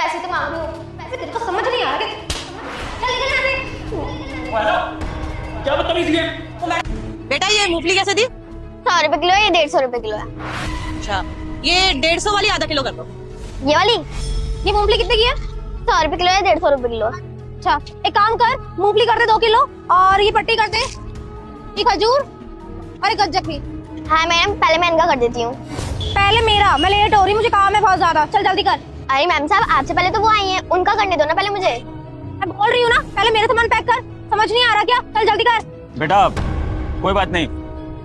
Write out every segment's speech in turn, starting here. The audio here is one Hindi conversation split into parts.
पैसे तो मांग रही हूँ, पैसे तेरे को समझ नहीं आ रहा कि चल निकल यहाँ से। हेलो, क्या बदतमीजी है? बेटा ये मूंगफली कैसे दी? 100 रुपए किलो है, ये 150 रुपए किलो है। अच्छा, ये 150 वाली आधा किलो कर दो। ये वाली, ये मूंगफली कितने की है? 100 रुपए किलो है, 150 रुपए किलो है। अच्छा एक काम कर, मूंगफली कर दे 2 किलो और ये पट्टी कर दे, ये खजूर और एक गज्जक भी। हाँ मैम, पहले मैं इनका कर देती हूँ। पहले मेरा, मैं लेट हो रही, मुझे काम है बहुत ज्यादा, चल जल्दी कर। अरे मैम साहब, आपसे पहले तो वो आई हैं, उनका करने दो ना पहले मुझे। मैं बोल रही हूँ ना, पहले मेरा सामान पैक कर, समझ नहीं आ रहा क्या? चल जल्दी कर। बेटा कोई बात नहीं,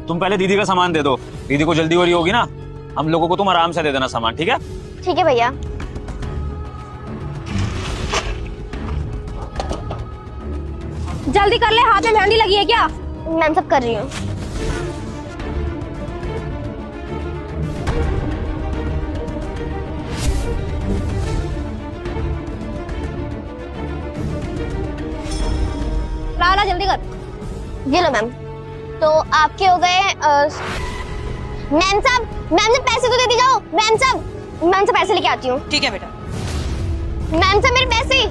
तुम पहले दीदी का सामान दे दो, दीदी को जल्दी हो रही होगी ना, हम लोगों को तुम आराम से दे देना सामान, ठीक है? ठीक है भैया। जल्दी कर ले, हाथ में मेहंदी लगी है क्या? मैम सब कर रही हूँ। ला जल्दी कर। ये लो मैम, तो आपके हो गए मैम साहब, मैम से पैसे तो दे दी जाओ। मैम से पैसे लेके आती हूँ। ठीक है बेटा। मैम से मेरे पैसे।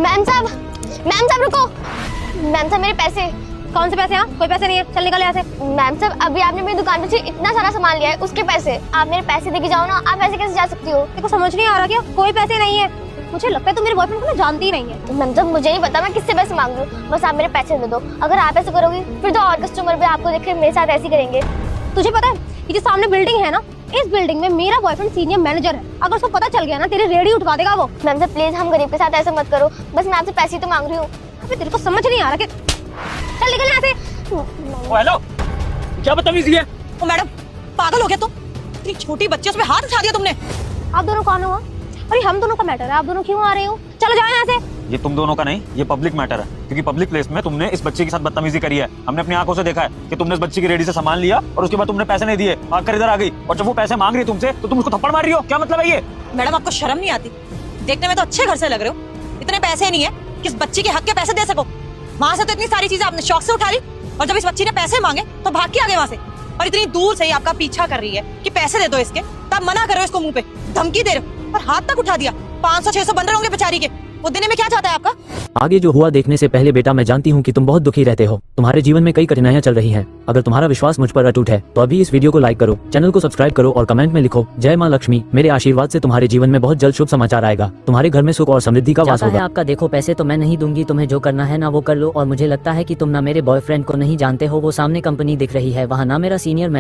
मैम साहब रुको। मैम साहब मेरे पैसे। कौन से पैसे? यहाँ कोई पैसे नहीं है, चल निकल यहाँ से। मैम साहब अभी आपने मेरी दुकान पे से इतना सारा सामान लिया है, उसके पैसे। आप मेरे पैसे देके जाओ ना, आप ऐसे कैसे जा सकती हो? तेरे को समझ नहीं आ रहा क्या? कोई पैसे नहीं है। मुझे लगता है तू मेरे बॉयफ्रेंड को ना जानती ही नहीं है। मैम साहब मुझे नहीं पता मैं किससे पैसे मांग रही हूँ, बस आप मेरे पैसे दे दो। अगर आप ऐसे करोगी फिर तो और कस्टमर भी आपको देख के मेरे साथ ऐसे ही करेंगे। तुझे पता है ये जो सामने बिल्डिंग है ना, इस बिल्डिंग में मेरा बॉयफ्रेंड सीनियर मैनेजर है। अगर उसको पता चल गया ना, तेरी रेडी उठवा देगा वो। मैम साहब प्लीज, हम गरीब के साथ ऐसा मत करो, बस मैं आपसे पैसे ही तो मांग रही हूँ। अबे तेरे को समझ नहीं आ रहा कि चल निकल यहाँ से। हेलो, क्या बदतमीजी है? ओ मैडम, पागल हो गया तुम? इतनी छोटी बच्ची, उसमें हाथ उठा दिया तुमने। आप दोनों कौन हो? अरे हम दोनों का मैटर है, आप दोनों क्यों आ रहे हो? चलो जाओ यहाँ से। ये तुम दोनों का नहीं, ये पब्लिक मैटर है, क्योंकि पब्लिक प्लेस में तुमने इस बच्चे के साथ बदतमीजी करी है। हमने अपनी आंखों से देखा है कि तुमने इस बच्ची की रेडी से सामान लिया और उसके बाद तुमने पैसे नहीं दिए, आकर इधर आ गई, और जब वो पैसे मांग रही है तुमसे तो तुम उसको थप्पड़ मार रही हो। क्या मतलब है ये? मैडम आपको शर्म नहीं आती? देखने में तो अच्छे घर से लग रहे हो, इतने पैसे नहीं है कि इस बच्ची के हक के पैसे दे सको। वहां से तो इतनी सारी चीजें आपने शौक से उठा ली, और जब इस बच्ची ने पैसे मांगे तो भाग के आ गए वहां से, और इतनी दूर से ही आपका पीछा कर रही है कि पैसे दे दो इसके, तब मना कर रहे हो इसको, मुंह पे धमकी दे रहे हो, और हाथ तक उठा दिया। 500-600 बन रहे होंगे बेचारी के। वो देने में क्या चाहता है आपका? आगे जो हुआ देखने से पहले बेटा, मैं जानती हूँ कि तुम बहुत दुखी रहते हो, तुम्हारे जीवन में कई कठिनाइयां चल रही हैं। अगर तुम्हारा विश्वास मुझ पर अटूट है तो अभी इस वीडियो को लाइक करो, चैनल को सब्सक्राइब करो और कमेंट में लिखो जय माँ लक्ष्मी। मेरे आशीर्वाद से तुम्हारे जीवन में बहुत जल्द शुभ समाचार आएगा, तुम्हारे घर में सुख और समृद्धि का वास होगा। आपका देखो पैसे तो मैं नहीं दूंगी, तुम्हें जो करना है ना वो कर लो। और मुझे लगता है कि तुम ना मेरे बॉयफ्रेंड को नहीं जानते हो, वो सामने कंपनी दिख रही है, वहाँ ना मेरा सीनियर मैनेजर